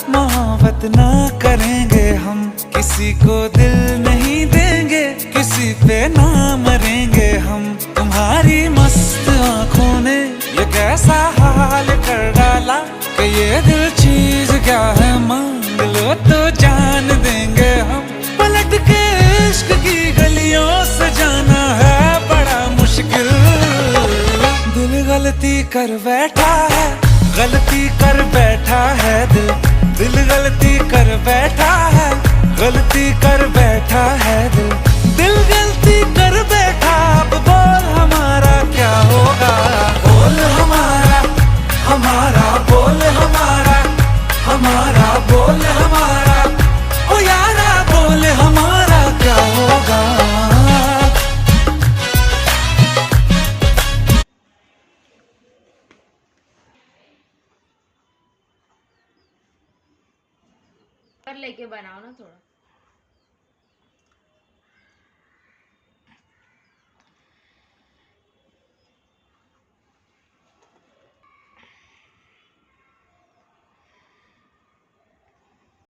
मोहब्बत ना करेंगे हम, किसी को दिल नहीं देंगे, किसी पे ना मरेंगे हम। तुम्हारी मस्त आंखों ने ये कैसा हाल कर डाला कि ये दिल चीज क्या है, मांग लो तो जान देंगे हम। पलट के इश्क की गलियों से जाना है बड़ा मुश्किल। दिल गलती कर बैठा है, गलती कर बैठा है दिल। दिल गलती कर बैठा है, गलती कर बैठा है दिल। दिल गलती कर बैठा, अब बोल हमारा क्या होगा। बोल हमारा, हमारा बोल हमारा, हमारा बोल हमारा, ओ यारा बोल हमारा क्या होगा। पर लेके बनाओ ना थोड़ा।